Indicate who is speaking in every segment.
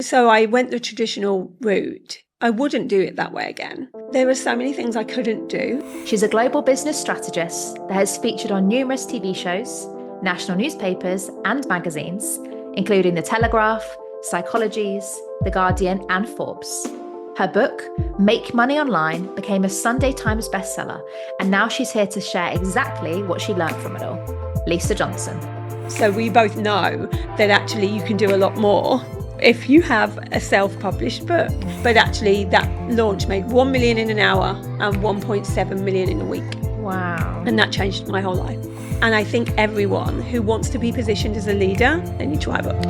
Speaker 1: So I went the traditional route. I wouldn't do it that way again. There were so many things I couldn't do.
Speaker 2: She's a global business strategist that has featured on numerous TV shows, national newspapers and magazines, including The Telegraph, Psychologies, The Guardian and Forbes. Her book, Make Money Online, became a Sunday Times bestseller, and now she's here to share exactly what she learned from it all. Lisa Johnson.
Speaker 1: So we both know that actually you can do a lot more if you have a self-published book. But actually that launch made 1 million in an hour and 1.7 million in a week.
Speaker 2: Wow.
Speaker 1: And that changed my whole life. And I think everyone who wants to be positioned as a leader, they need to write a book.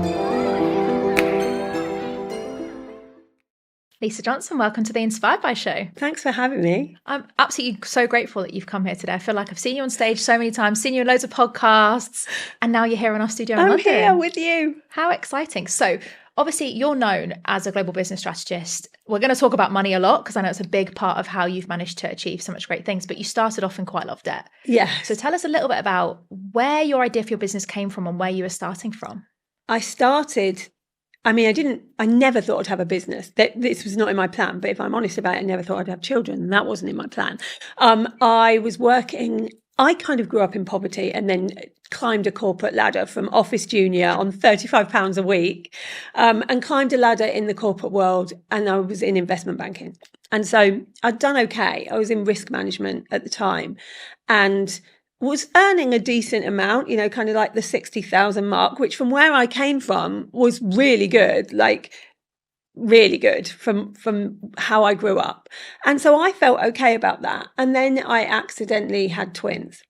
Speaker 2: Lisa Johnson, welcome to the Inspired by Show.
Speaker 1: Thanks for having me.
Speaker 2: I'm absolutely so grateful that you've come here today. I feel like I've seen you on stage so many times, seen you in loads of podcasts, and now you're here in our studio in London.
Speaker 1: I'm here with you.
Speaker 2: How exciting. So obviously you're known as a global business strategist. We're going to talk about money a lot because I know it's a big part of how you've managed to achieve so much great things, but you started off in quite a lot of debt.
Speaker 1: Yeah.
Speaker 2: So tell us a little bit about where your idea for your business came from and where you were starting from.
Speaker 1: I never thought I'd have a business. This was not in my plan, but if I'm honest about it, I never thought I'd have children. And that wasn't in my plan. I kind of grew up in poverty and then climbed a corporate ladder from office junior on £35 a week, and climbed a ladder in the corporate world. And I was in investment banking. And so I'd done okay. I was in risk management at the time and was earning a decent amount, kind of like the 60,000 mark, which from where I came from was really good, like really good from how I grew up. And so I felt okay about that. And then I accidentally had twins.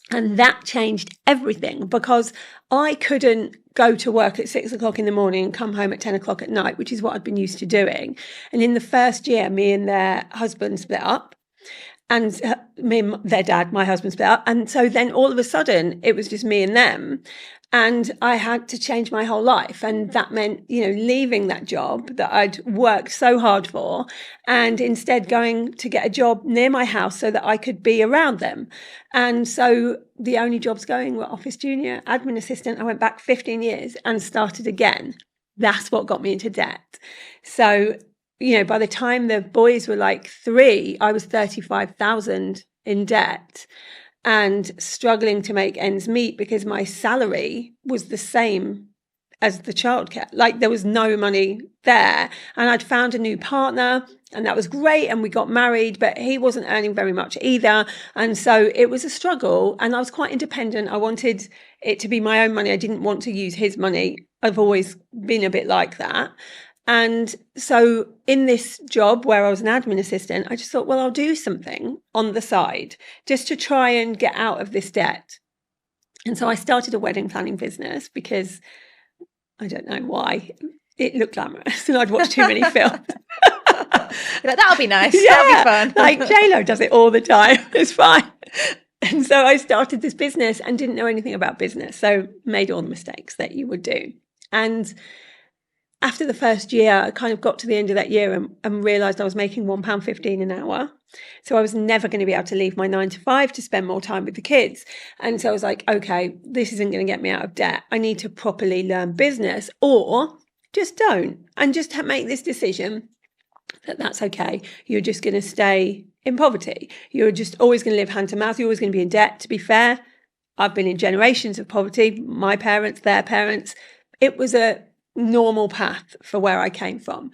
Speaker 1: And that changed everything because I couldn't go to work at 6 o'clock in the morning and come home at 10 o'clock at night, which is what I'd been used to doing. And in the first year, me and their husband split up. And me and their dad, my husband, split up. And so then all of a sudden, it was just me and them. And I had to change my whole life. And that meant, leaving that job that I'd worked so hard for and instead going to get a job near my house so that I could be around them. And so the only jobs going were office junior, admin assistant. I went back 15 years and started again. That's what got me into debt. So by the time the boys were like 3, I was 35,000 in debt and struggling to make ends meet because my salary was the same as the childcare. Like there was no money there. And I'd found a new partner and that was great. And we got married, but he wasn't earning very much either. And so it was a struggle and I was quite independent. I wanted it to be my own money. I didn't want to use his money. I've always been a bit like that. And so in this job where I was an admin assistant, I just thought, well, I'll do something on the side just to try and get out of this debt. And so I started a wedding planning business because I don't know why it looked glamorous and I'd watched too many films.
Speaker 2: Like, that'll be nice.
Speaker 1: Yeah,
Speaker 2: that'll be fun.
Speaker 1: Like J-Lo does it all the time. It's fine. And so I started this business and didn't know anything about business. So made all the mistakes that you would do. And after the first year, I kind of got to the end of that year and realised I was making £1.15 an hour. So I was never going to be able to leave my 9 to 5 to spend more time with the kids. And so I was like, okay, this isn't going to get me out of debt. I need to properly learn business or just don't. And just make this decision that that's okay. You're just going to stay in poverty. You're just always going to live hand to mouth. You're always going to be in debt. To be fair, I've been in generations of poverty, my parents, their parents. It was a normal path for where I came from.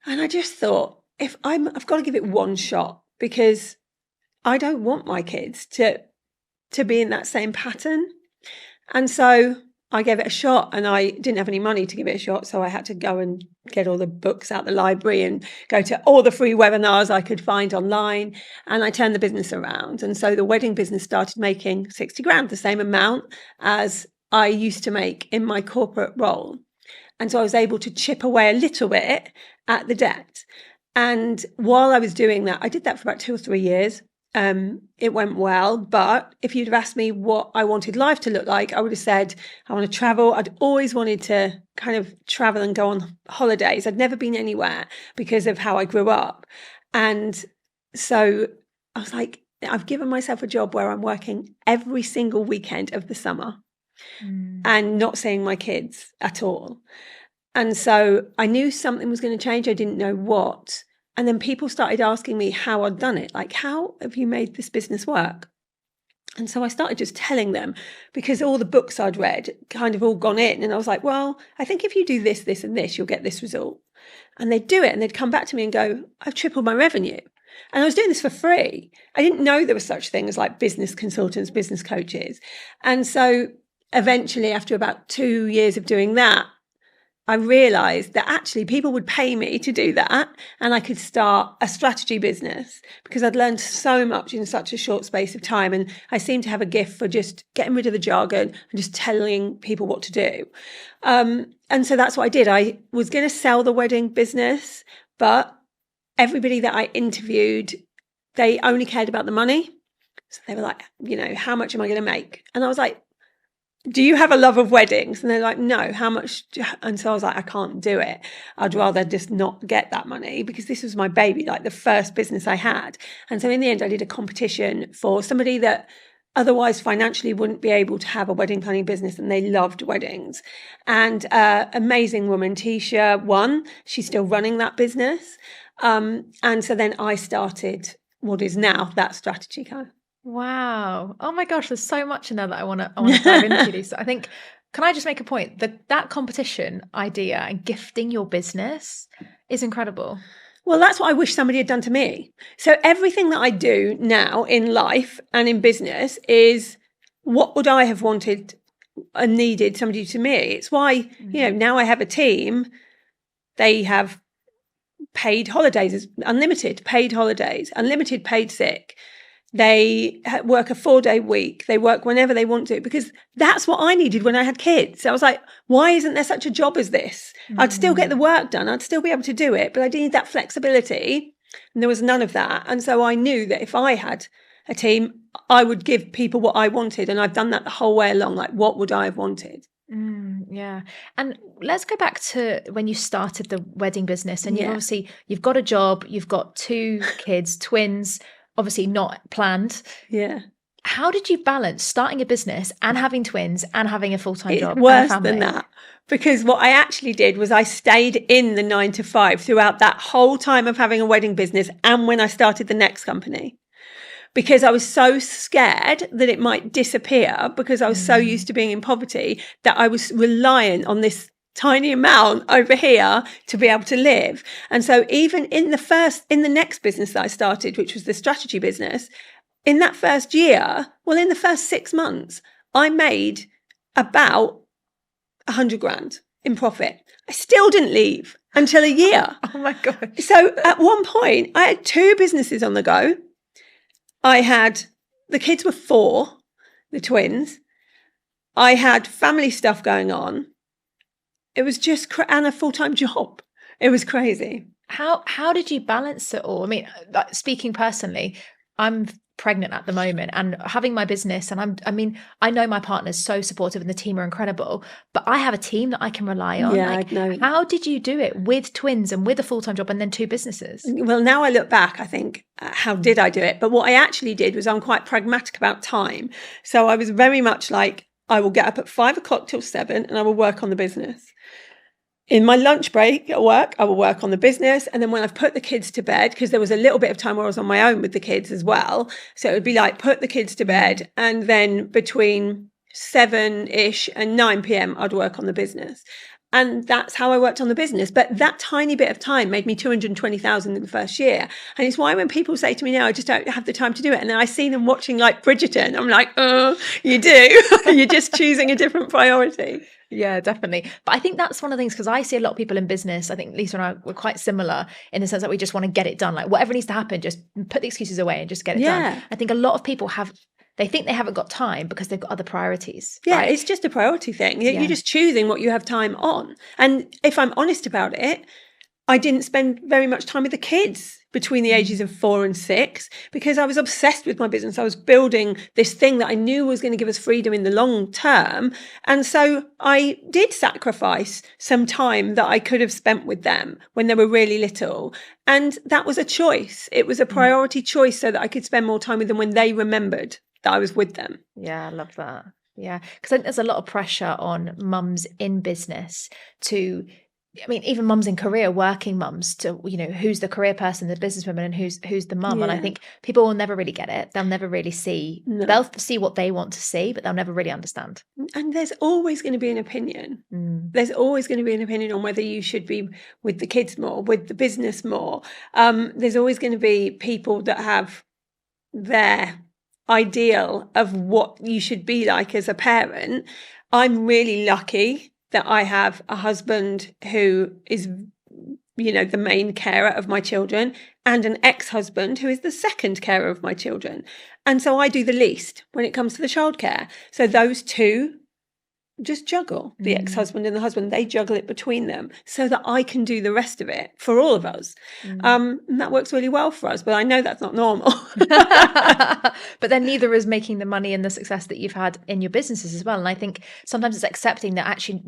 Speaker 1: And I just thought, I've got to give it one shot because I don't want my kids to be in that same pattern. And so I gave it a shot and I didn't have any money to give it a shot. So I had to go and get all the books out the library and go to all the free webinars I could find online. And I turned the business around. And so the wedding business started making 60 grand, the same amount as I used to make in my corporate role. And so I was able to chip away a little bit at the debt. And while I was doing that, I did that for about 2 or 3 years. It went well. But if you'd have asked me what I wanted life to look like, I would have said, I want to travel. I'd always wanted to kind of travel and go on holidays. I'd never been anywhere because of how I grew up. And so I was like, I've given myself a job where I'm working every single weekend of the summer. And not seeing my kids at all. And so I knew something was going to change. I didn't know what. And then people started asking me how I'd done it. Like, how have you made this business work? And so I started just telling them, because all the books I'd read kind of all gone in. And I was like, well, I think if you do this, this, and this, you'll get this result. And they'd do it and they'd come back to me and go, I've tripled my revenue. And I was doing this for free. I didn't know there was such things like business consultants, business coaches. And so eventually, after about 2 years of doing that, I realized that actually people would pay me to do that and I could start a strategy business because I'd learned so much in such a short space of time. And I seem to have a gift for just getting rid of the jargon and just telling people what to do. And so that's what I did. I was going to sell the wedding business, but everybody that I interviewed, they only cared about the money. So they were like, how much am I going to make? And I was like, do you have a love of weddings? And they're like, no, how much? And so I was like, I can't do it. I'd rather just not get that money because this was my baby, like the first business I had. And so in the end, I did a competition for somebody that otherwise financially wouldn't be able to have a wedding planning business, and they loved weddings. And amazing woman, Tisha, won. She's still running that business. And so then I started what is now That Strategy Co.
Speaker 2: Wow. Oh my gosh, there's so much in there that I want to dive into, Lisa. I think, can I just make a point? That competition idea and gifting your business is incredible.
Speaker 1: Well, that's what I wish somebody had done to me. So everything that I do now in life and in business is what would I have wanted and needed somebody to me. It's why, now I have a team. They have paid holidays, unlimited paid holidays, unlimited paid sick. They work a 4-day week. They work whenever they want to, because that's what I needed when I had kids. So I was like, why isn't there such a job as this? I'd still get the work done. I'd still be able to do it, but I need that flexibility. And there was none of that. And so I knew that if I had a team, I would give people what I wanted. And I've done that the whole way along. Like, what would I have wanted?
Speaker 2: Yeah. And let's go back to when you started the wedding business, and you've got a job, you've got 2 kids, twins, obviously not planned.
Speaker 1: Yeah.
Speaker 2: How did you balance starting a business and having twins and having a full-time job?
Speaker 1: It's worse than that. Because what I actually did was I stayed in the 9 to 5 throughout that whole time of having a wedding business and when I started the next company. Because I was so scared that it might disappear, because I was so used to being in poverty that I was reliant on this tiny amount over here to be able to live. And so even in the next business that I started, which was the strategy business, in that first year, in the first 6 months, I made about 100 grand in profit. I still didn't leave until a year.
Speaker 2: Oh my God.
Speaker 1: So at one point, I had 2 businesses on the go. The kids were 4, the twins. I had family stuff going on. It was just, and a full-time job. It was crazy.
Speaker 2: How did you balance it all? I mean, speaking personally, I'm pregnant at the moment and having my business, and I know my partner's so supportive and the team are incredible, but I have a team that I can rely on.
Speaker 1: Yeah, I know.
Speaker 2: How did you do it with twins and with a full-time job and then 2 businesses?
Speaker 1: Well, now I look back, I think, how did I do it? But what I actually did was I'm quite pragmatic about time. So I was very much like, I will get up at 5 o'clock till 7 and I will work on the business. In my lunch break at work, I will work on the business. And then when I've put the kids to bed, because there was a little bit of time where I was on my own with the kids as well. So it would be like, put the kids to bed. And then between 7-ish and 9 p.m, I'd work on the business. And that's how I worked on the business. But that tiny bit of time made me 220,000 in the first year. And it's why when people say to me now, I just don't have the time to do it. And then I see them watching like Bridgerton. I'm like, oh, you do. You're just choosing a different priority.
Speaker 2: Yeah, definitely. But I think that's one of the things, because I see a lot of people in business. I think Lisa and I were quite similar in the sense that we just want to get it done. Like whatever needs to happen, just put the excuses away and just get it done. I think a lot of people they think they haven't got time because they've got other priorities.
Speaker 1: Yeah,
Speaker 2: right?
Speaker 1: It's just a priority thing. You're just choosing what you have time on. And if I'm honest about it, I didn't spend very much time with the kids between the ages of 4 and 6 because I was obsessed with my business. I was building this thing that I knew was going to give us freedom in the long term. And so I did sacrifice some time that I could have spent with them when they were really little. And that was a choice. It was a priority choice so that I could spend more time with them when they remembered that I was with them.
Speaker 2: Yeah, I love that. Yeah, because I think there's a lot of pressure on mums in business to I mean, even mums in career, working mums, to, you know, who's the career person, the businesswoman, and who's the mum.
Speaker 1: Yeah.
Speaker 2: And I think people will never really get it. They'll never really see.
Speaker 1: No.
Speaker 2: They'll see what they want to see, but they'll never really understand.
Speaker 1: And there's always going to be an opinion. There's always going to be an opinion on whether you should be with the kids more, with the business more. There's always going to be people that have their ideal of what you should be like as a parent. I'm really lucky that I have a husband who is, you know, the main carer of my children, and an ex-husband who is the second carer of my children. And so I do the least when it comes to the childcare. So those two just juggle, the ex-husband and the husband, they juggle it between them so that I can do the rest of it for all of us. And that works really well for us, but I know that's not normal.
Speaker 2: But then neither is making the money and the success that you've had in your businesses as well. And I think sometimes it's accepting that actually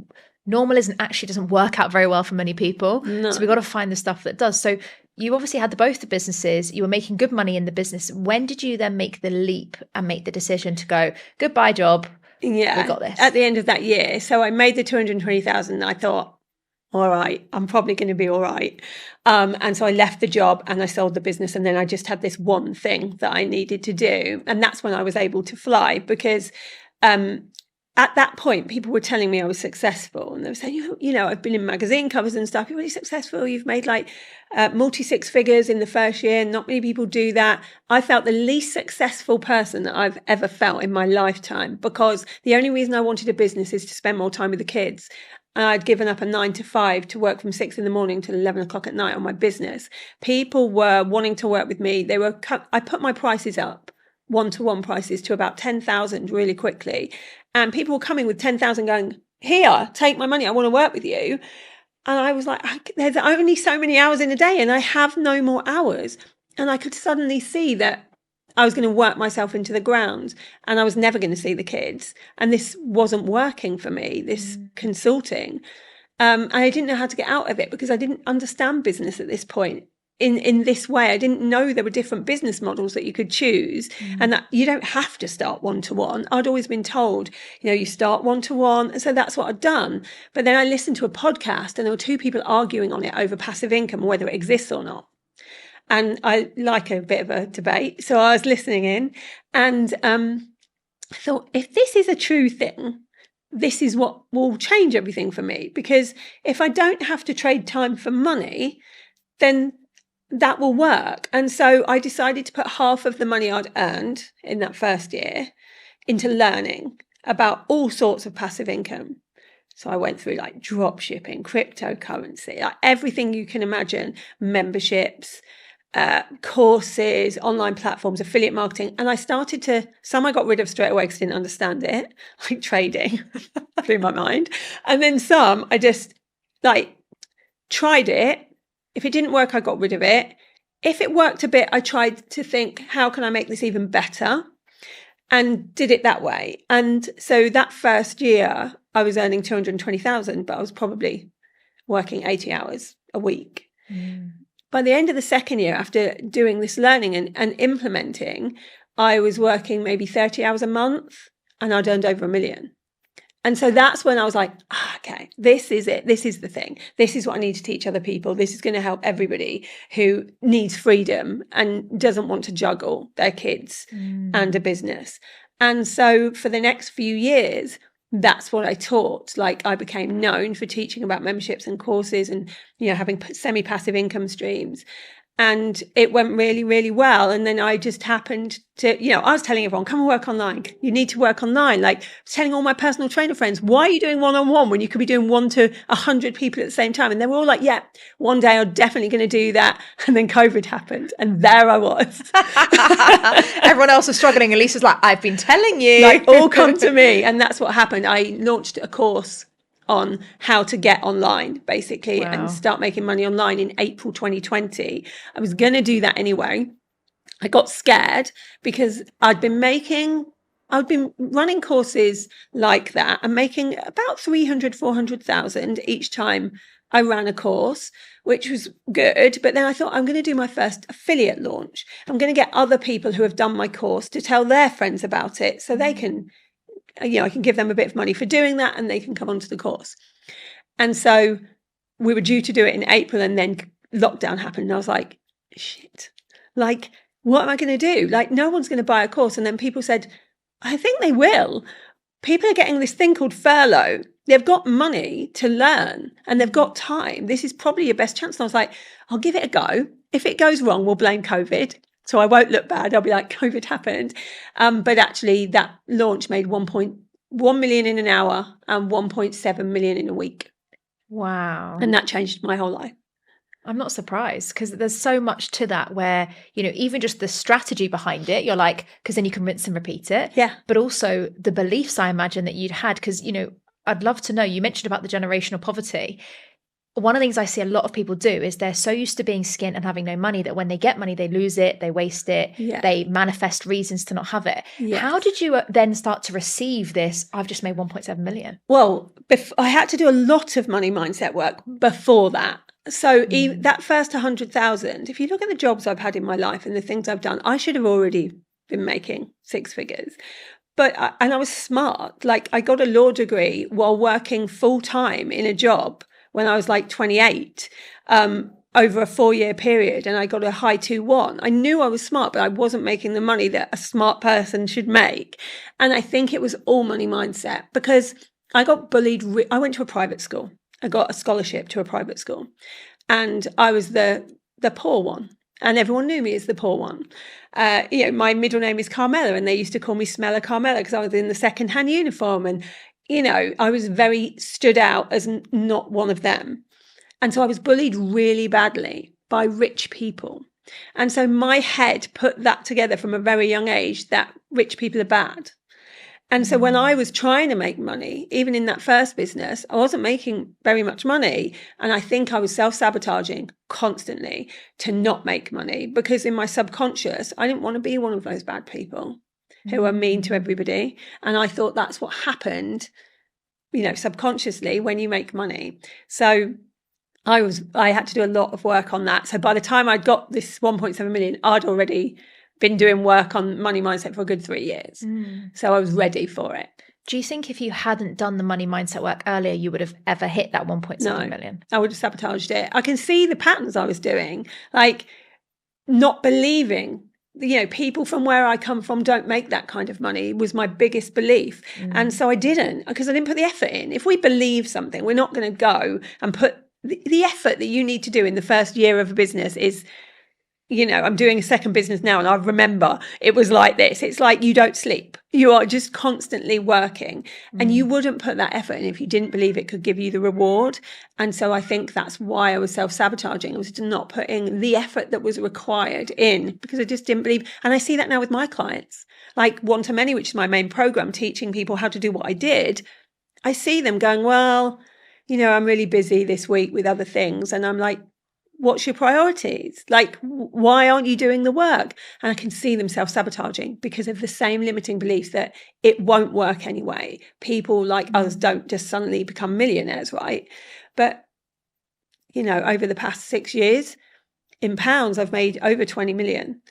Speaker 2: normal doesn't work out very well for many people.
Speaker 1: No.
Speaker 2: So we've got to find the stuff that does. So you obviously had both the businesses, you were making good money in the business. When did you then make the leap and make the decision to go, goodbye job?
Speaker 1: Yeah,
Speaker 2: we got this.
Speaker 1: At the end of that year. So I made the 220,000. I thought, all right, I'm probably going to be all right. And so I left the job and I sold the business. And then I just had this one thing that I needed to do. And that's when I was able to fly, because at that point, people were telling me I was successful, and they were saying, you know, I've been in magazine covers and stuff. You're really successful. You've made like multi-six figures in the first year. Not many people do that. I felt the least successful person that I've ever felt in my lifetime, because the only reason I wanted a business is to spend more time with the kids. And I'd given up a 9 to 5 to work from 6 in the morning till 11 o'clock at night on my business. People were wanting to work with me. I put my prices up, one-to-one prices, to about 10,000 really quickly. And people were coming with 10,000 going, here, take my money. I want to work with you. And I was like, there's only so many hours in a day and I have no more hours. And I could suddenly see that I was going to work myself into the ground and I was never going to see the kids. And this wasn't working for me, this consulting. And I didn't know how to get out of it because I didn't understand business at this point. In this way, I didn't know there were different business models that you could choose and that you don't have to start one-to-one. I'd always been told, you know, you start one-to-one. And so that's what I'd done. But then I listened to a podcast and there were two people arguing on it over passive income, whether it exists or not. And I like a bit of a debate. So I was listening in and I thought, if this is a true thing, this is what will change everything for me. Because if I don't have to trade time for money, then that will work. And so I decided to put half of the money I'd earned in that first year into learning about all sorts of passive income. So I went through like drop shipping, cryptocurrency, like everything you can imagine, memberships, courses, online platforms, affiliate marketing. And I started to, some I got rid of straight away because I didn't understand it, like trading, blew my mind. And then some I just like tried it. If it didn't work, I got rid of it. If it worked a bit, I tried to think, how can I make this even better? And did it that way. And so that first year, I was earning 220,000, but I was probably working 80 hours a week. By the end of the second year, after doing this learning and implementing, I was working maybe 30 hours a month and I'd earned over $1 million. And so that's when I was like, okay, this is it. This is the thing. This is what I need to teach other people. This is going to help everybody who needs freedom and doesn't want to juggle their kids and a business. And so for the next few years, that's what I taught. Like I became known for teaching about memberships and courses and, you know, having semi-passive income streams. And it went really, really well. And then I just happened to, you know, I was telling everyone, come and work online. You need to work online. Like I was telling all my personal trainer friends, why are you doing one-on-one when you could be doing 1 to 100 people at the same time? And they were all like, yeah, one day I'm definitely going to do that. And then COVID happened. And there I was.
Speaker 2: Everyone else was struggling. And Lisa's like, I've been telling you.
Speaker 1: Like all come to me. And that's what happened. I launched a course on how to get online, basically, and start making money online in April 2020. I was going to do that anyway. I got scared because I'd been running courses like that and making about 300, 400,000 each time I ran a course, which was good. But then I thought, I'm going to do my first affiliate launch. I'm going to get other people who have done my course to tell their friends about it so they can, you know, I can give them a bit of money for doing that and they can come onto the course. And so we were due to do it in April, and then lockdown happened. And I was like, shit, like, what am I going to do? Like, no one's going to buy a course. And then people said, I think they will. People are getting this thing called furlough. They've got money to learn and they've got time. This is probably your best chance. And I was like, I'll give it a go. If it goes wrong, we'll blame COVID. So I won't look bad. I'll be like, COVID happened. But actually that launch made 1.1 million in an hour and 1.7 million in a week.
Speaker 2: Wow.
Speaker 1: And that changed my whole life.
Speaker 2: I'm not surprised, because there's so much to that where, you know, even just the strategy behind it, you're like, because then you can rinse and repeat it.
Speaker 1: Yeah.
Speaker 2: But also the beliefs I imagine that you'd had, because, you know, I'd love to know, you mentioned about the generational poverty. One of the things I see a lot of people do is they're so used to being skint and having no money that when they get money, they lose it, they waste it, they manifest reasons to not have it. Yes. How did you then start to receive this, I've just made 1.7 million?
Speaker 1: Well, I had to do a lot of money mindset work before that. So that first 100,000, if you look at the jobs I've had in my life and the things I've done, I should have already been making six figures. And I was smart. Like, I got a law degree while working full time in a job when I was like 28, over a 4-year period. And I got a high 2-1. I knew I was smart, but I wasn't making the money that a smart person should make. And I think it was all money mindset, because I got bullied. I went to a private school. I got a scholarship to a private school, and I was the poor one, and everyone knew me as the poor one. You know, my middle name is Carmela, and they used to call me Smeller Carmela because I was in the second-hand uniform, and, you know, I was very stood out as not one of them. And so I was bullied really badly by rich people. And so my head put that together from a very young age, that rich people are bad. And so when I was trying to make money, even in that first business, I wasn't making very much money. And I think I was self-sabotaging constantly to not make money, because in my subconscious, I didn't want to be one of those bad people who are mean to everybody. And I thought that's what happened, you know, subconsciously when you make money. So I had to do a lot of work on that. So by the time I got this 1.7 million, I'd already been doing work on money mindset for a good 3 years. So I was ready for it.
Speaker 2: Do you think if you hadn't done the money mindset work earlier, you would have ever hit that 1.7 million?
Speaker 1: I would have sabotaged it. I can see the patterns I was doing, like not believing, you know, people from where I come from don't make that kind of money was my biggest belief. And so I didn't, because I didn't put the effort in. If we believe something, we're not going to go and put the effort that you need to do in the first year of a business is, you know, I'm doing a second business now, and I remember it was like this. It's like you don't sleep. You are just constantly working, and you wouldn't put that effort in if you didn't believe it could give you the reward. And so I think that's why I was self-sabotaging. I was not putting the effort that was required in, because I just didn't believe. And I see that now with my clients, like One to Many, which is my main program, teaching people how to do what I did. I see them going, well, you know, I'm really busy this week with other things. And I'm like, what's your priorities? Like, why aren't you doing the work? And I can see them self-sabotaging because of the same limiting beliefs that it won't work anyway. People like us don't just suddenly become millionaires, right? But, you know, over the past 6 years, in pounds, I've made over 20 million.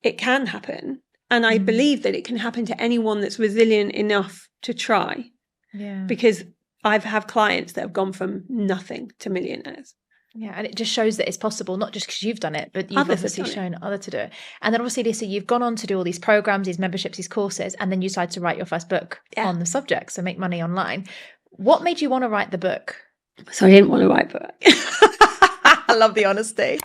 Speaker 1: It can happen. And I believe that it can happen to anyone that's resilient enough to try. Yeah. Because I've had clients that have gone from nothing to millionaires.
Speaker 2: Yeah, and it just shows that it's possible, not just because you've done it, but you've obviously shown others to do it. And then obviously, Lisa, you've gone on to do all these programs, these memberships, these courses, and then you decided to write your first book on the subject, so make money online. What made you want to write the book?
Speaker 1: So I didn't want to write a book.
Speaker 2: I love the honesty.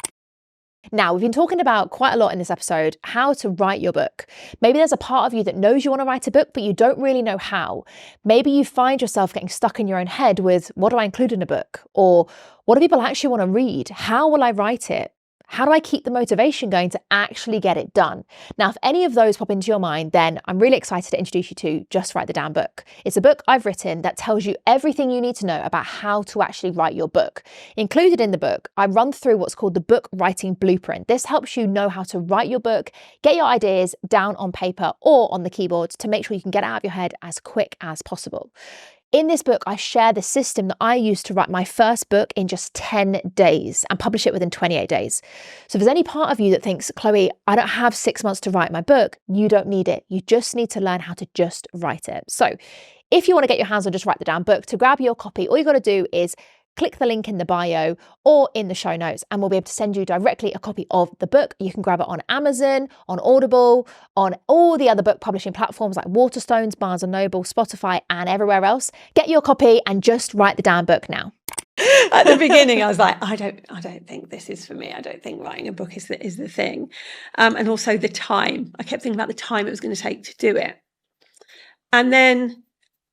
Speaker 2: Now, we've been talking about quite a lot in this episode, how to write your book. Maybe there's a part of you that knows you want to write a book, but you don't really know how. Maybe you find yourself getting stuck in your own head with, what do I include in a book? Or what do people actually want to read? How will I write it? How do I keep the motivation going to actually get it done? Now, if any of those pop into your mind, then I'm really excited to introduce you to Just Write the Damn Book. It's a book I've written that tells you everything you need to know about how to actually write your book. Included in the book, I run through what's called the book writing blueprint. This helps you know how to write your book, get your ideas down on paper or on the keyboard to make sure you can get it out of your head as quick as possible. In this book, I share the system that I used to write my first book in just 10 days and publish it within 28 days. So if there's any part of you that thinks, Chloe, I don't have 6 months to write my book, you don't need it. You just need to learn how to just write it. So if you want to get your hands on Just Write the Damn Book, to grab your copy, all you got to do is click the link in the bio or in the show notes, and we'll be able to send you directly a copy of the book. You can grab it on Amazon, on Audible, on all the other book publishing platforms like Waterstones, Barnes & Noble, Spotify, and everywhere else. Get your copy and just write the damn book now.
Speaker 1: At the beginning, I was like, I don't think this is for me. I don't think writing a book is the thing. And also the time. I kept thinking about the time it was going to take to do it. And then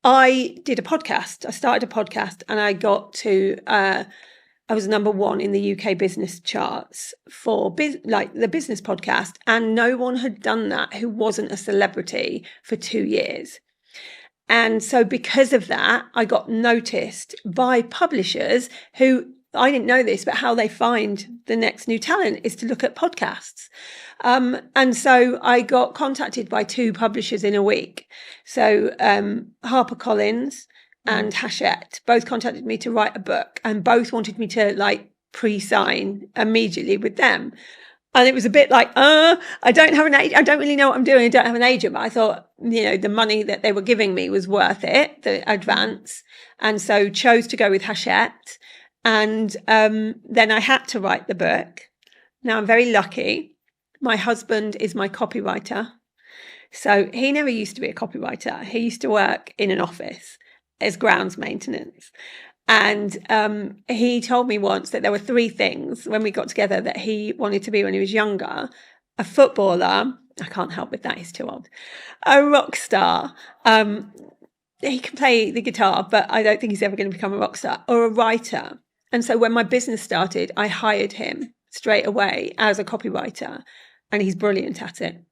Speaker 1: I did a podcast. I started a podcast, and I got to, I was number 1 in the UK business charts for the business podcast. And no one had done that who wasn't a celebrity for 2 years. And so because of that, I got noticed by publishers who, I didn't know this, but how they find the next new talent is to look at podcasts. And so I got contacted by 2 publishers in a week. So HarperCollins and Hachette both contacted me to write a book, and both wanted me to pre-sign immediately with them. And it was a bit like, I don't have an agent. I don't really know what I'm doing. I don't have an agent. But I thought, the money that they were giving me was worth it, the advance. And so chose to go with Hachette. And then I had to write the book. Now, I'm very lucky. My husband is my copywriter. So he never used to be a copywriter. He used to work in an office as grounds maintenance. And he told me once that there were 3 things when we got together that he wanted to be when he was younger: a footballer. I can't help with that, he's too old. A rock star. He can play the guitar, but I don't think he's ever going to become a rock star. Or a writer. And so when my business started, I hired him straight away as a copywriter, and he's brilliant at it.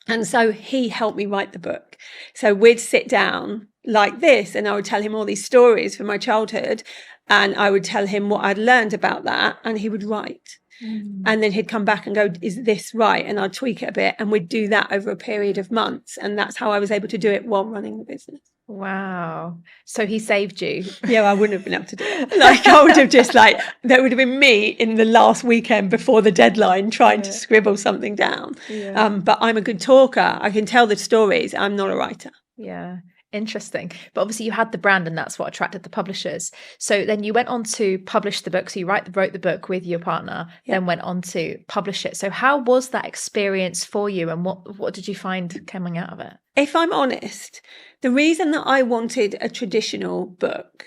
Speaker 1: And so he helped me write the book. So we'd sit down like this, and I would tell him all these stories from my childhood, and I would tell him what I'd learned about that, and he would write. And then he'd come back and go, is this right? And I'd tweak it a bit, and we'd do that over a period of months. And that's how I was able to do it while running the business.
Speaker 2: Wow. So he saved you.
Speaker 1: Yeah, I wouldn't have been able to do it. I would have just there would have been me in the last weekend before the deadline trying to scribble something down. Yeah. But I'm a good talker. I can tell the stories. I'm not a writer.
Speaker 2: Yeah. Interesting. But obviously you had the brand, and that's what attracted the publishers. So then you went on to publish the book. So you wrote the book with your partner, then went on to publish it. So how was that experience for you, and what did you find coming out of it?
Speaker 1: If I'm honest, the reason that I wanted a traditional book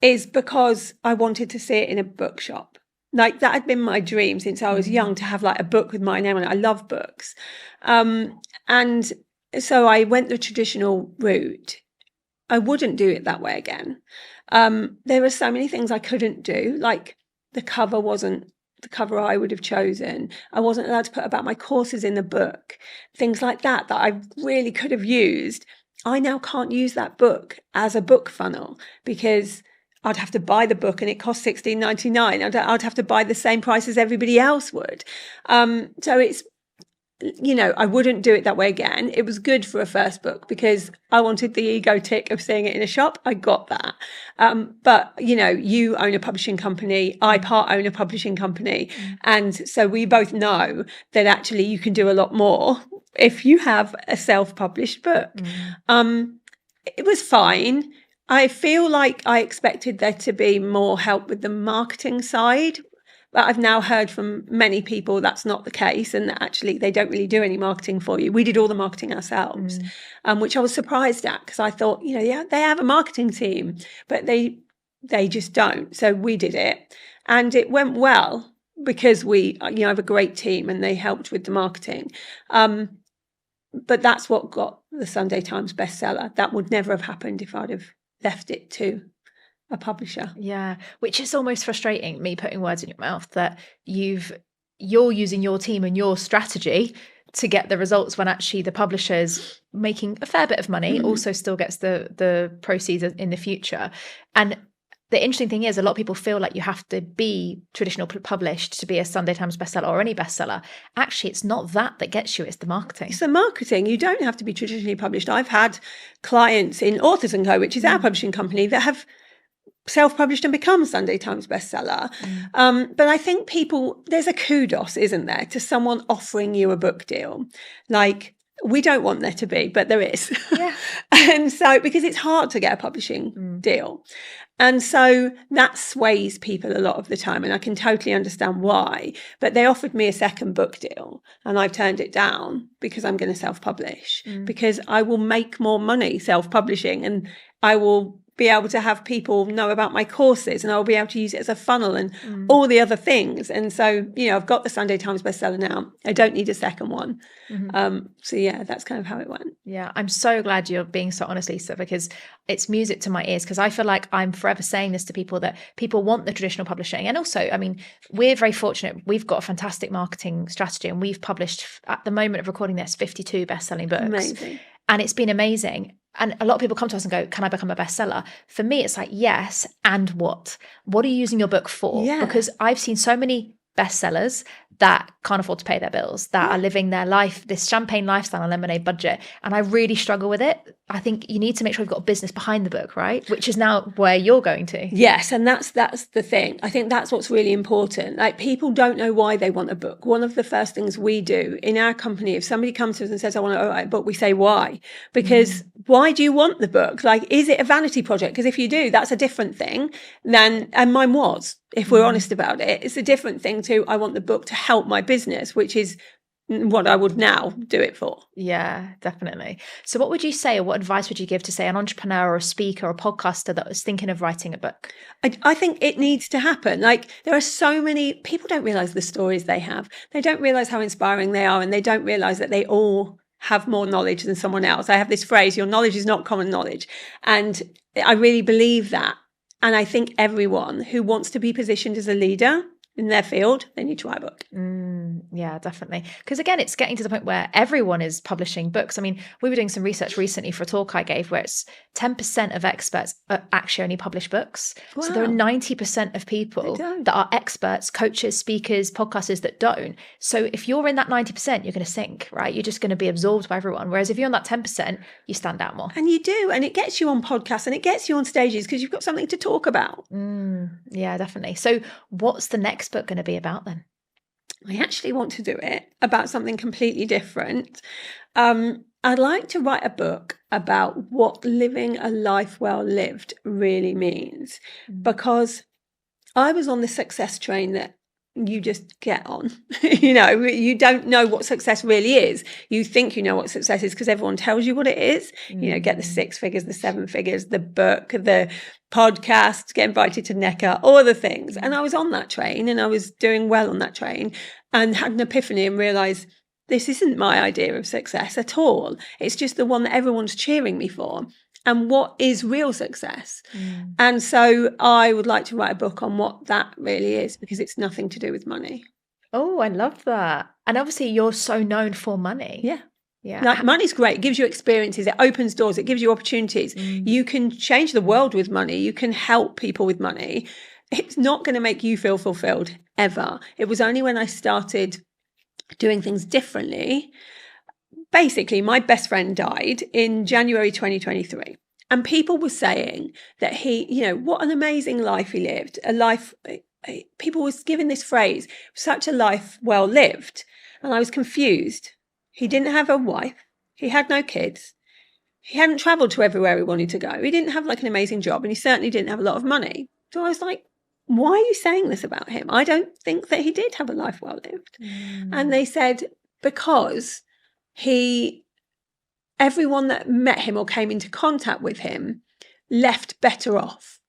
Speaker 1: is because I wanted to see it in a bookshop. That had been my dream since I was young, to have a book with my name on it. I love books. And so I went the traditional route. I wouldn't do it that way again. There were so many things I couldn't do. The cover wasn't the cover I would have chosen. I wasn't allowed to put about my courses in the book. Things like that I really could have used. I now can't use that book as a book funnel, because I'd have to buy the book and it costs $16.99. I'd have to buy the same price as everybody else would. So it's, I wouldn't do it that way again. It was good for a first book because I wanted the ego tick of seeing it in a shop. I got that. But, you own a publishing company. I part own a publishing company. And so we both know that actually you can do a lot more if you have a self-published book. It was fine. I feel like I expected there to be more help with the marketing side. But I've now heard from many people that's not the case, and that actually they don't really do any marketing for you. We did all the marketing ourselves, which I was surprised at, because I thought, they have a marketing team, but they just don't. So we did it, and it went well because we have a great team and they helped with the marketing. But that's what got the Sunday Times bestseller. That would never have happened if I'd have left it to a publisher.
Speaker 2: Yeah, which is almost frustrating, me putting words in your mouth, that you're using your team and your strategy to get the results, when actually the publisher's making a fair bit of money, also still gets the proceeds in the future. And the interesting thing is, a lot of people feel like you have to be traditional published to be a Sunday Times bestseller or any bestseller. Actually, it's not that gets you, it's the marketing.
Speaker 1: It's the marketing. You don't have to be traditionally published. I've had clients in Authors & Co., which is our publishing company, that have self-published and become Sunday Times bestseller. But I think there's a kudos, isn't there, to someone offering you a book deal. We don't want there to be, but there is. Yeah. And so, because it's hard to get a publishing deal. And so that sways people a lot of the time, and I can totally understand why. But they offered me a second book deal and I've turned it down because I'm going to self-publish, because I will make more money self-publishing, and I will be able to have people know about my courses, and I'll be able to use it as a funnel and all the other things. And so, I've got the Sunday Times bestseller now. I don't need a second one. So yeah, that's kind of how it went.
Speaker 2: Yeah, I'm so glad you're being so honest, Lisa, because it's music to my ears, because I feel like I'm forever saying this to people, that people want the traditional publishing. And also, I mean, we're very fortunate. We've got a fantastic marketing strategy, and we've published, at the moment of recording this, 52 best-selling books.
Speaker 1: Amazing.
Speaker 2: And it's been amazing. And a lot of people come to us and go, can I become a bestseller? For me, it's like, yes, and what? What are you using your book for?
Speaker 1: Yeah.
Speaker 2: Because I've seen so many bestsellers that can't afford to pay their bills, that are living their life, this champagne lifestyle on lemonade budget. And I really struggle with it. I think you need to make sure you've got a business behind the book, right? Which is now where you're going to.
Speaker 1: Yes, and that's the thing. I think that's what's really important. Like, people don't know why they want a book. One of the first things we do in our company, if somebody comes to us and says, I want to write a book, we say, why? Because why do you want the book? Like, is it a vanity project? Because if you do, that's a different thing than, and mine was, if we're honest about it, it's a different thing to, I want the book to help my business, which is what I would now do it for.
Speaker 2: Yeah, definitely. So what would you say, or what advice would you give to, say, an entrepreneur or a speaker or a podcaster that was thinking of writing a book?
Speaker 1: I think it needs to happen. Like, there are so many people don't realize the stories they have. They don't realize how inspiring they are, and they don't realize that they all have more knowledge than someone else. I have this phrase, your knowledge is not common knowledge. And I really believe that. And I think everyone who wants to be positioned as a leader in their field, they need to write a book.
Speaker 2: Yeah, definitely. Because again, it's getting to the point where everyone is publishing books. I mean, we were doing some research recently for a talk I gave where it's 10% of experts actually only publish books. Wow. So there are 90% of people that are experts, coaches, speakers, podcasters that don't. So if you're in that 90%, you're going to sink, right? You're just going to be absorbed by everyone. Whereas if you're on that 10%, you stand out more.
Speaker 1: And you do. And it gets you on podcasts and it gets you on stages because you've got something to talk about.
Speaker 2: Yeah, definitely. So what's the next book going to be about then?
Speaker 1: I actually want to do it about something completely different. I'd like to write a book about what living a life well lived really means, because I was on the success train that you just get on. You don't know what success really is. You think you know what success is because everyone tells you what it is. Get the 6 figures, the 7 figures, the book, the podcast, get invited to 𝘋𝘬𝘃, all the things. And I was on that train and I was doing well on that train and had an epiphany and realized this isn't my idea of success at all. It's just the one that everyone's cheering me for. And what is real success? And so I would like to write a book on what that really is, because it's nothing to do with money.
Speaker 2: Oh, I love that. And obviously you're so known for money.
Speaker 1: Yeah. Like, money's great. It gives you experiences. It opens doors. It gives you opportunities. You can change the world with money. You can help people with money. It's not going to make you feel fulfilled ever. It was only when I started doing things differently. Basically, my best friend died in January 2023. And people were saying that he, what an amazing life he lived. People was given this phrase, such a life well lived. And I was confused. He didn't have a wife. He had no kids. He hadn't traveled to everywhere he wanted to go. He didn't have an amazing job, and he certainly didn't have a lot of money. So I was like, why are you saying this about him? I don't think that he did have a life well lived. And they said, because everyone that met him or came into contact with him left better off.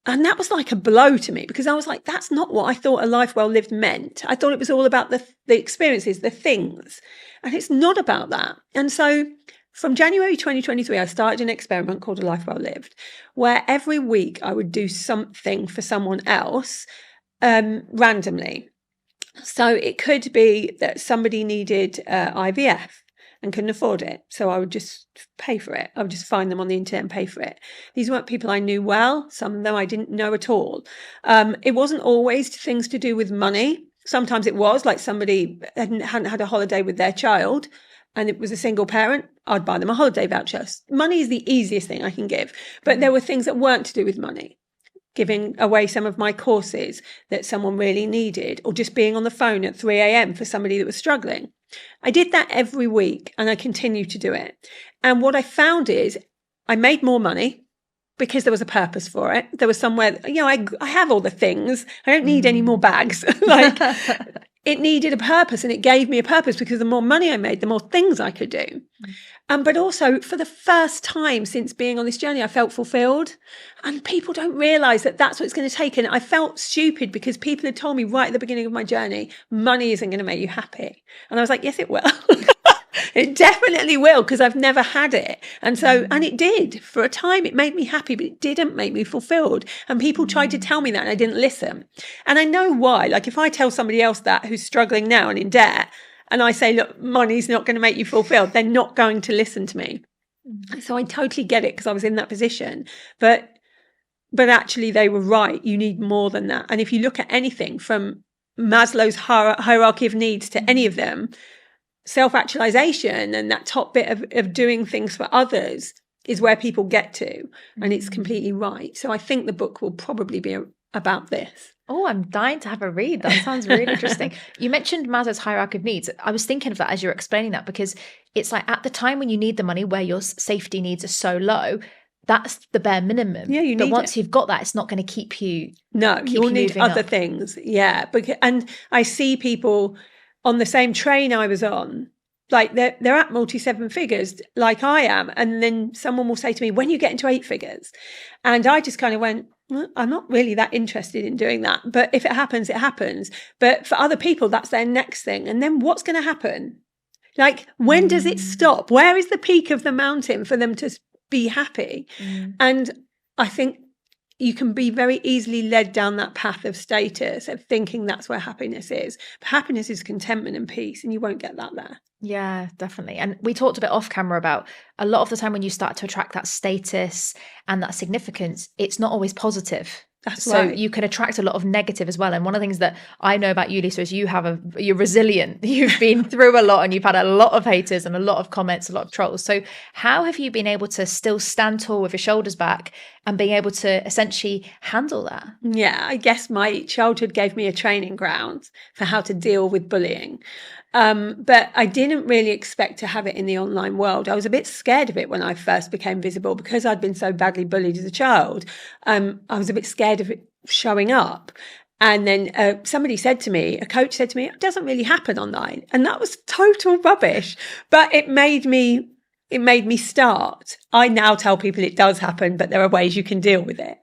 Speaker 1: And that was like a blow to me, because I was like, that's not what I thought a life well lived meant. I thought it was all about the experiences, the things. And it's not about that. And so from January 2023, I started an experiment called A Life Well Lived, where every week I would do something for someone else randomly. So it could be that somebody needed IVF and couldn't afford it. So I would just pay for it. I would just find them on the internet and pay for it. These weren't people I knew well. Some of them I didn't know at all. It wasn't always things to do with money. Sometimes it was, like somebody hadn't had a holiday with their child and it was a single parent. I'd buy them a holiday voucher. Money is the easiest thing I can give. But there were things that weren't to do with money. Giving away some of my courses that someone really needed, or just being on the phone at 3 a.m. for somebody that was struggling. I did that every week and I continue to do it. And what I found is I made more money because there was a purpose for it. There was somewhere, I have all the things. I don't need any more bags. Like, it needed a purpose, and it gave me a purpose because the more money I made, the more things I could do. But also, for the first time since being on this journey, I felt fulfilled. And people don't realise that that's what it's going to take. And I felt stupid because people had told me right at the beginning of my journey, money isn't going to make you happy. And I was like, yes, it will. It definitely will, because I've never had it. And so, and it did. For a time, it made me happy, but it didn't make me fulfilled. And people tried to tell me that, and I didn't listen. And I know why. Like, if I tell somebody else that who's struggling now and in debt, and I say, look, money's not going to make you fulfilled, they're not going to listen to me. So I totally get it, because I was in that position. But actually, they were right. You need more than that. And if you look at anything from Maslow's hierarchy of needs to any of them, self-actualization and that top bit of doing things for others is where people get to. And it's completely right. So I think the book will probably be about this.
Speaker 2: Oh, I'm dying to have a read. That sounds really interesting. You mentioned Maslow's hierarchy of needs. I was thinking of that as you're explaining that, because it's like at the time when you need the money, where your safety needs are so low, that's the bare minimum.
Speaker 1: Yeah, you need
Speaker 2: But once
Speaker 1: it.
Speaker 2: you've got that, it's not going to keep you.
Speaker 1: No, you'll need other
Speaker 2: up.
Speaker 1: things. Yeah. And I see people on the same train I was on, like they're at multi-seven figures like I am. And then someone will say to me, when you get into 8 figures? And I just kind of went, well, I'm not really that interested in doing that. But if it happens, it happens. But for other people, that's their next thing. And then what's going to happen? Like, when does it stop? Where is the peak of the mountain for them to be happy? And I think you can be very easily led down that path of status, of thinking that's where happiness is. But happiness is contentment and peace, and you won't get that there.
Speaker 2: Yeah, definitely. And we talked a bit off camera about a lot of the time when you start to attract that status and that significance, it's not always positive.
Speaker 1: That's
Speaker 2: so
Speaker 1: right.
Speaker 2: you can attract a lot of negative as well. And one of the things that I know about you, Lisa, is you're resilient. You've been through a lot, and you've had a lot of haters and a lot of comments, a lot of trolls. So how have you been able to still stand tall with your shoulders back and being able to essentially handle that?
Speaker 1: Yeah, I guess my childhood gave me a training ground for how to deal with bullying. But I didn't really expect to have it in the online world. I was a bit scared of it when I first became visible, because I'd been so badly bullied as a child. I was a bit scared of it showing up. And then somebody said to me, a coach said to me, it doesn't really happen online. And that was total rubbish. But it made me start. I now tell people it does happen, but there are ways you can deal with it.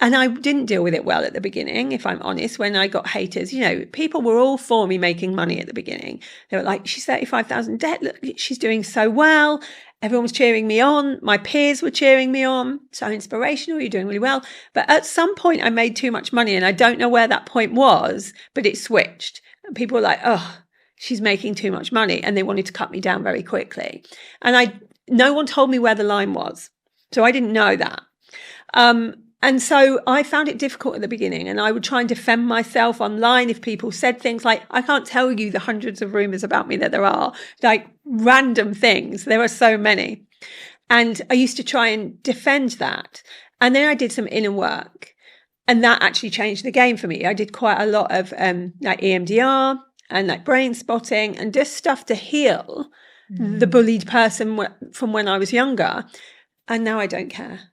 Speaker 1: And I didn't deal with it well at the beginning, if I'm honest. When I got haters, people were all for me making money at the beginning. They were like, she's 35,000 debt. Look, she's doing so well. Everyone was cheering me on. My peers were cheering me on. So inspirational. You're doing really well. But at some point I made too much money, and I don't know where that point was, but it switched. And people were like, oh, she's making too much money. And they wanted to cut me down very quickly. And no one told me where the line was. So I didn't know that. And so I found it difficult at the beginning, and I would try and defend myself online if people said things like, I can't tell you the hundreds of rumors about me that there are, like random things. There are so many. And I used to try and defend that. And then I did some inner work, and that actually changed the game for me. I did quite a lot of like EMDR and like brain spotting and just stuff to heal the bullied person from when I was younger. And now I don't care.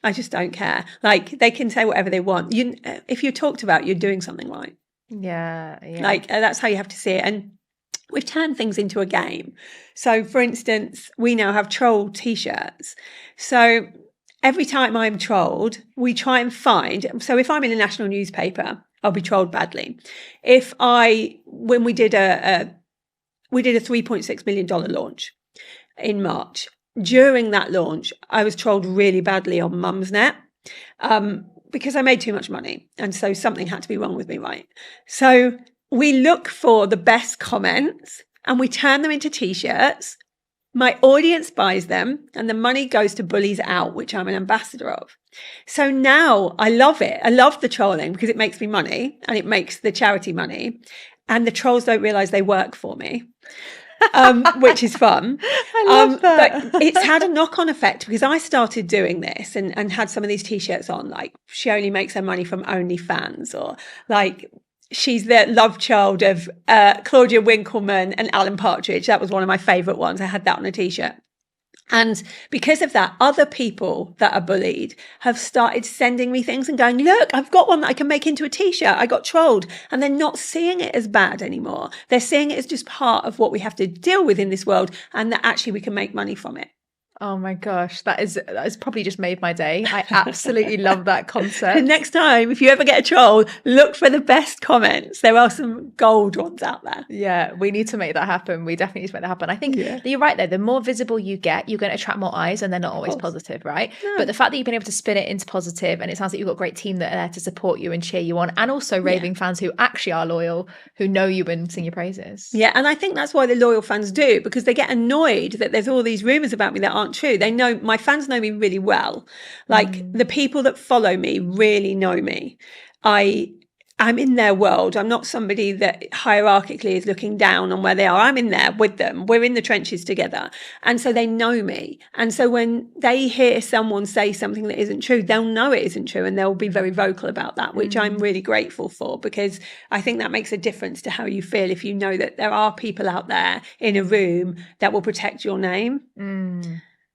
Speaker 1: I just don't care. Like, they can say whatever they want. If you're talked about, you're doing something right.
Speaker 2: Yeah.
Speaker 1: Like, that's how you have to see it. And we've turned things into a game. So, for instance, we now have troll T-shirts. So every time I'm trolled, we try and find. So if I'm in a national newspaper, I'll be trolled badly. When we did a $3.6 million launch in March. During that launch, I was trolled really badly on Mumsnet because I made too much money. And so something had to be wrong with me, right? So we look for the best comments and we turn them into T-shirts. My audience buys them and the money goes to Bullies Out, which I'm an ambassador of. So now I love it. I love the trolling because it makes me money and it makes the charity money. And the trolls don't realize they work for me. Which is fun.
Speaker 2: I love that.
Speaker 1: But it's had a knock-on effect because I started doing this and had some of these T-shirts on, like she only makes her money from OnlyFans, or like she's the love child of 𝘋𝘢𝘯𝘨𝑦𝘥 and Alan Partridge. That was one of my favourite ones. I had that on a T-shirt. And because of that, other people that are bullied have started sending me things and going, look, I've got one that I can make into a t-shirt. I got trolled. And they're not seeing it as bad anymore. They're seeing it as just part of what we have to deal with in this world, and that actually we can make money from it.
Speaker 2: Oh my gosh, that has probably just made my day. I absolutely love that concept.
Speaker 1: Next time, if you ever get a troll, look for the best comments. There are some gold ones out there.
Speaker 2: Yeah, we need to make that happen. We definitely need to make that happen. I think you're right though. The more visible you get, you're going to attract more eyes, and they're not always positive, right? No. But the fact that you've been able to spin it into positive, and it sounds like you've got a great team that are there to support you and cheer you on, and also raving fans who actually are loyal, who know you and sing your praises.
Speaker 1: Yeah, and I think that's why the loyal fans do, because they get annoyed that there's all these rumours about me that aren't true. They know, my fans know me really well. Like the people that follow me really know me. I'm in their world. I'm not somebody that hierarchically is looking down on where they are. I'm in there with them. We're in the trenches together. And so they know me. And so when they hear someone say something that isn't true, they'll know it isn't true, and they'll be very vocal about that, which I'm really grateful for, because I think that makes a difference to how you feel if you know that there are people out there in a room that will protect your name,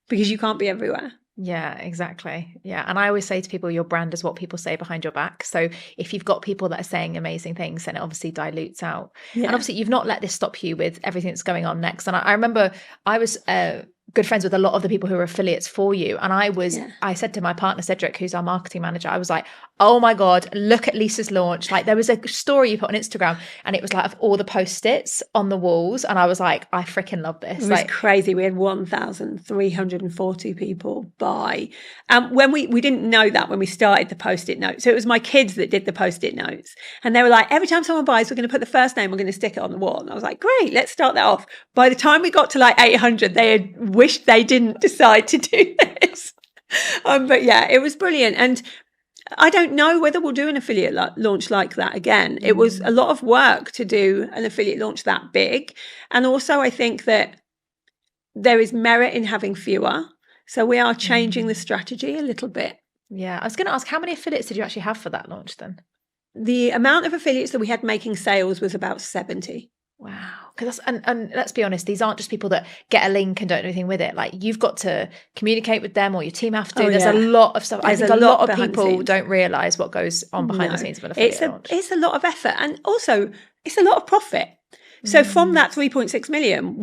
Speaker 1: because you can't be everywhere.
Speaker 2: Yeah, exactly. Yeah. And I always say to people, your brand is what people say behind your back. So if you've got people that are saying amazing things, then it obviously dilutes out. Yeah. And obviously you've not let this stop you with everything that's going on next. And I remember I was good friends with a lot of the people who are affiliates for you. And I said to my partner, Cedric, who's our marketing manager, I was like, oh my God, look at Lisa's launch. Like there was a story you put on Instagram, and it was like of all the post-its on the walls. And I was like, I freaking love this.
Speaker 1: It was crazy. We had 1,340 people buy. When we didn't know that when we started the post-it note. So it was my kids that did the post-it notes. And they were like, every time someone buys, we're going to put the first name, we're going to stick it on the wall. And I was like, great, let's start that off. By the time we got to like 800, they had wished they didn't decide to do this. But yeah, it was brilliant. And I don't know whether we'll do an affiliate launch like that again. It was a lot of work to do an affiliate launch that big. And also I think that there is merit in having fewer. So we are changing the strategy a little bit.
Speaker 2: Yeah. I was going to ask, how many affiliates did you actually have for that launch then?
Speaker 1: The amount of affiliates that we had making sales was about 70.
Speaker 2: Wow. And let's be honest, these aren't just people that get a link and don't do anything with it. Like you've got to communicate with them, or your team have to. There's a lot of stuff. I think a lot of people don't realise what goes on behind the scenes of an affiliate launch.
Speaker 1: It's a lot of effort, and also it's a lot of profit. So from that 3.6 million,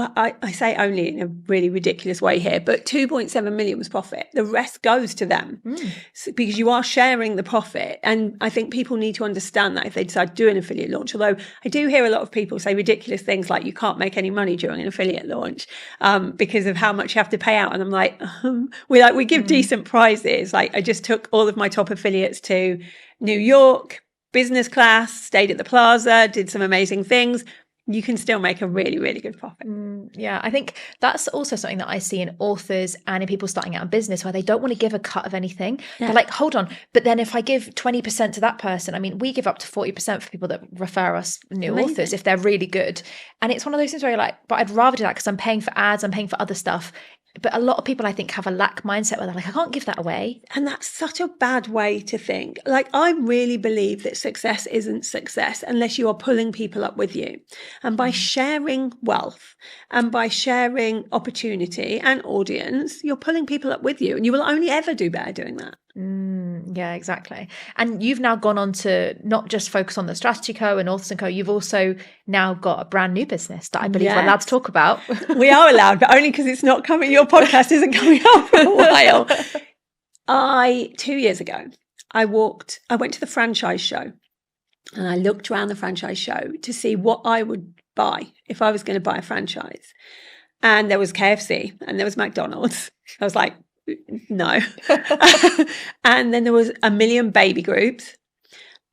Speaker 1: I say only in a really ridiculous way here, but 2.7 million was profit. The rest goes to them because you are sharing the profit. And I think people need to understand that if they decide to do an affiliate launch. Although I do hear a lot of people say ridiculous things like you can't make any money during an affiliate launch because of how much you have to pay out. And I'm like, we give decent prizes. Like I just took all of my top affiliates to New York, business class, stayed at the Plaza, did some amazing things. You can still make a really, really good profit.
Speaker 2: Yeah, I think that's also something that I see in authors and in people starting out in business, where they don't want to give a cut of anything. Yeah. They're like, hold on, but then if I give 20% to that person, I mean, we give up to 40% for people that refer us new authors if they're really good. And it's one of those things where you're like, but I'd rather do that because I'm paying for ads, I'm paying for other stuff. But a lot of people, I think, have a lack mindset where they're like, I can't give that away.
Speaker 1: And that's such a bad way to think. Like, I really believe that success isn't success unless you are pulling people up with you. And by sharing wealth and by sharing opportunity and audience, you're pulling people up with you. And you will only ever do better doing that.
Speaker 2: Yeah, exactly. And you've now gone on to not just focus on the Strategy Co and Authors & Co. You've also now got a brand new business that I believe we're allowed to talk about.
Speaker 1: We are allowed, but only because it's not coming. Your podcast isn't coming out for a while. 2 years ago, I went to the franchise show and I looked around the franchise show to see what I would buy if I was going to buy a franchise. And there was KFC and there was McDonald's. I was like, no. And then there was a million baby groups,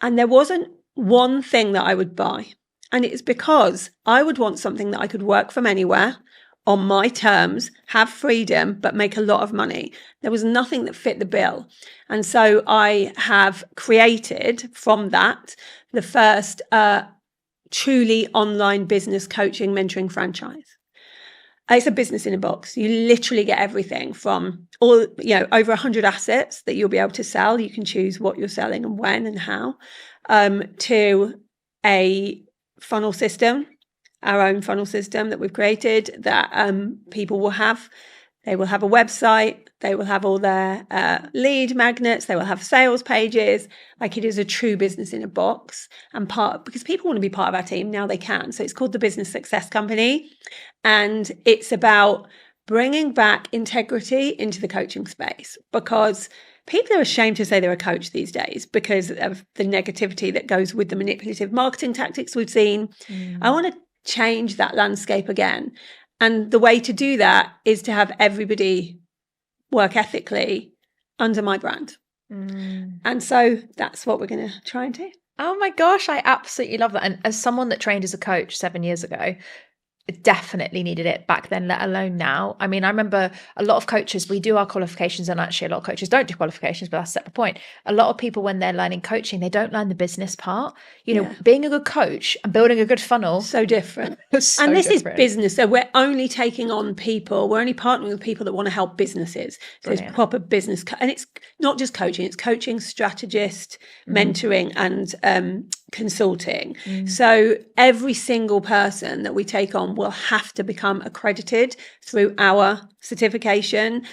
Speaker 1: and there wasn't one thing that I would buy. And it's because I would want something that I could work from anywhere on my terms, have freedom, but make a lot of money. There was nothing that fit the bill. And so I have created from that the first truly online business coaching mentoring franchise. It's a business in a box. You literally get everything from over 100 assets that you'll be able to sell. You can choose what you're selling and when and how, to a funnel system, our own funnel system that we've created that people will have. They will have a website. They will have all their lead magnets. They will have sales pages. Like, it is a true business in a box. And because people want to be part of our team, now they can. So it's called the Business Success Company. And it's about bringing back integrity into the coaching space, because people are ashamed to say they're a coach these days because of the negativity that goes with the manipulative marketing tactics we've seen. I want to change that landscape again. And the way to do that is to have everybody work ethically under my brand. And so that's what we're going to try and do.
Speaker 2: Oh my gosh, I absolutely love that. And as someone that trained as a coach 7 years ago, it definitely needed it back then, let alone now. I mean, I remember a lot of coaches, we do our qualifications, and actually a lot of coaches don't do qualifications, but that's a separate point. A lot of people, when they're learning coaching, they don't learn the business part. You know, being a good coach and building a good funnel.
Speaker 1: So different.
Speaker 2: So
Speaker 1: and this
Speaker 2: different.
Speaker 1: is business. So we're only taking on people, we're only partnering with people that want to help businesses. So
Speaker 2: Brilliant.
Speaker 1: it's proper business. And it's not just coaching, it's coaching, strategist, mentoring, and consulting. So every single person that we take on will have to become accredited through our certification,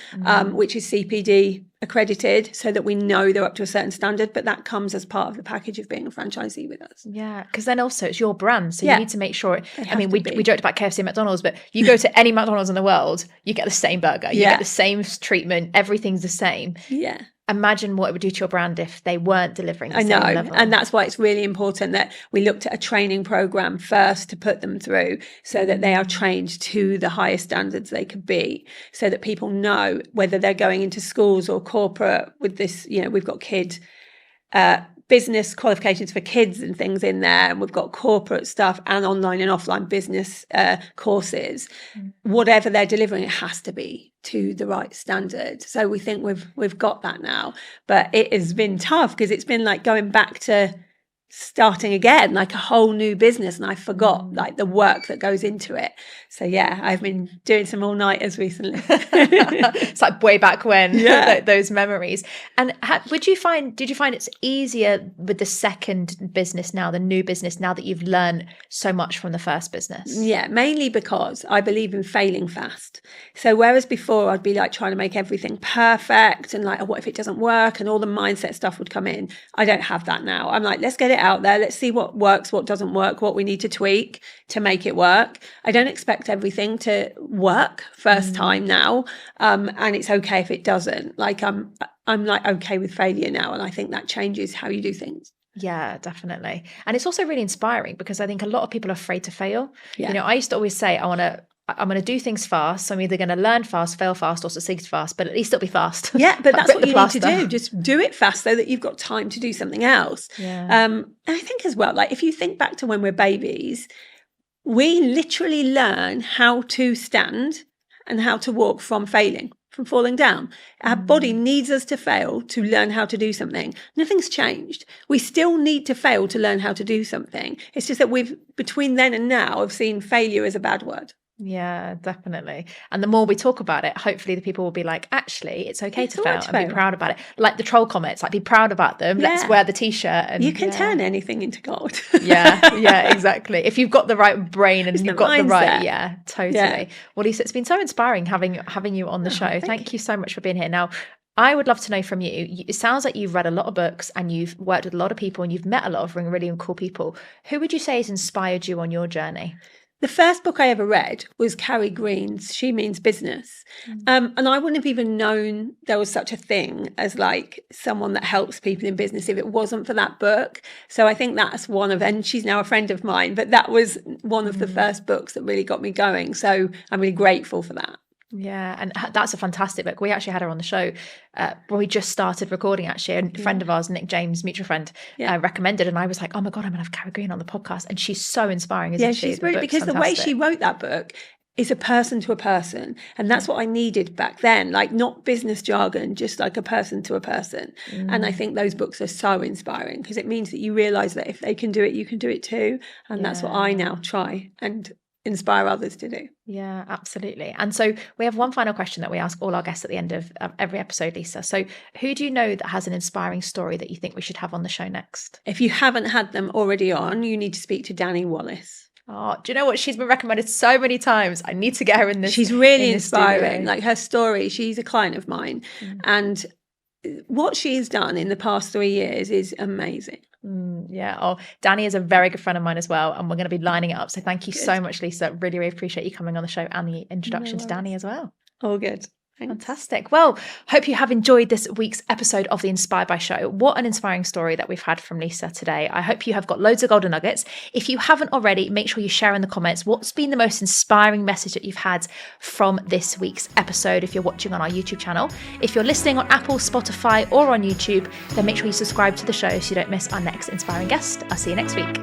Speaker 1: which is CPD accredited, so that we know they're up to a certain standard. But that comes as part of the package of being a franchisee with us.
Speaker 2: Yeah, because then also it's your brand, so you need to make sure. I mean, we
Speaker 1: be.
Speaker 2: joked about KFC and McDonald's, but you go to any McDonald's in the world, you get the same burger, you get the same treatment, everything's the same.
Speaker 1: Yeah.
Speaker 2: Imagine what it would do to your brand if they weren't delivering the same level.
Speaker 1: And that's why it's really important that we looked at a training program first to put them through, so that they are trained to the highest standards they could be, so that people know whether they're going into schools or corporate with this. You know, we've got business qualifications for kids and things in there, and we've got corporate stuff and online and offline business courses. Whatever they're delivering, it has to be to the right standard. So we think we've got that now, but it has been tough because it's been like going back to starting again, like a whole new business, and I forgot like the work that goes into it. So yeah, I've been doing some all-nighters recently.
Speaker 2: It's like way back when, those memories. And did you find it's easier with the second business now, the new business, now that you've learned so much from the first business?
Speaker 1: Yeah, mainly because I believe in failing fast. So whereas before I'd be like trying to make everything perfect and like, oh, what if it doesn't work, and all the mindset stuff would come in. I don't have that now. I'm like, let's get it out there. Let's see what works, what doesn't work, what we need to tweak to make it work. I don't expect everything to work first time now. And it's okay if it doesn't. Like I'm like okay with failure now. And I think that changes how you do things.
Speaker 2: Yeah, definitely. And it's also really inspiring, because I think a lot of people are afraid to fail.
Speaker 1: Yeah.
Speaker 2: You know, I used to always say, I'm going to do things fast. So I'm either going to learn fast, fail fast, or succeed fast, but at least it'll be fast.
Speaker 1: Yeah, but that's what you need to do. Just do it fast so that you've got time to do something else.
Speaker 2: Yeah.
Speaker 1: And I think as well, like if you think back to when we're babies, we literally learn how to stand and how to walk from failing, from falling down. Our body needs us to fail to learn how to do something. Nothing's changed. We still need to fail to learn how to do something. It's just that we've, between then and now, have seen failure as a bad word.
Speaker 2: Yeah, definitely. And the more we talk about it, hopefully the people will be like, actually, it's okay to fail and be proud about it. Like the troll comments, like be proud about them. Yeah. Let's wear the t-shirt. And
Speaker 1: you can turn anything into gold.
Speaker 2: yeah, exactly. If you've got the right brain and you've got the right, totally. Yeah. Well, Lisa, it's been so inspiring having you on the show. Thank you so much for being here. Now, I would love to know from you. It sounds like you've read a lot of books and you've worked with a lot of people and you've met a lot of really cool people. Who would you say has inspired you on your journey?
Speaker 1: The first book I ever read was Carrie Green's She Means Business. And I wouldn't have even known there was such a thing as like someone that helps people in business if it wasn't for that book. So I think that's and she's now a friend of mine, but that was one of the first books that really got me going. So I'm really grateful for that.
Speaker 2: Yeah, and that's a fantastic book. We actually had her on the show we just started recording, actually. A friend of ours, Nick James, mutual friend, recommended, and I was like, oh my God, I'm going to have Carrie Green on the podcast. And she's so inspiring, isn't she?
Speaker 1: She's brilliant, because the way she wrote that book is a person to a person. And that's what I needed back then, like not business jargon, just like a person to a person. And I think those books are so inspiring, because it means that you realise that if they can do it, you can do it too. And that's what I now try and inspire others to do.
Speaker 2: Yeah, absolutely. And so we have one final question that we ask all our guests at the end of every episode, Lisa. So who do you know that has an inspiring story that you think we should have on the show next?
Speaker 1: If you haven't had them already on, you need to speak to Dani Wallace.
Speaker 2: Oh, do you know what? She's been recommended so many times. I need to get her in this.
Speaker 1: She's really
Speaker 2: in
Speaker 1: inspiring. Like her story, she's a client of mine. And what she's done in the past 3 years is amazing.
Speaker 2: Yeah. Oh, Dani is a very good friend of mine as well. And we're going to be lining it up. So thank you so much, Lisa. Really, really appreciate you coming on the show and the introduction to Dani as well.
Speaker 1: All good. Thanks.
Speaker 2: Fantastic. Well, hope you have enjoyed this week's episode of the Inspired by Show. What an inspiring story that we've had from Lisa today. I hope you have got loads of golden nuggets. If you haven't already, make sure you share in the comments what's been the most inspiring message that you've had from this week's episode if you're watching on our YouTube channel. If you're listening on Apple, Spotify, or on YouTube, then make sure you subscribe to the show so you don't miss our next inspiring guest. I'll see you next week.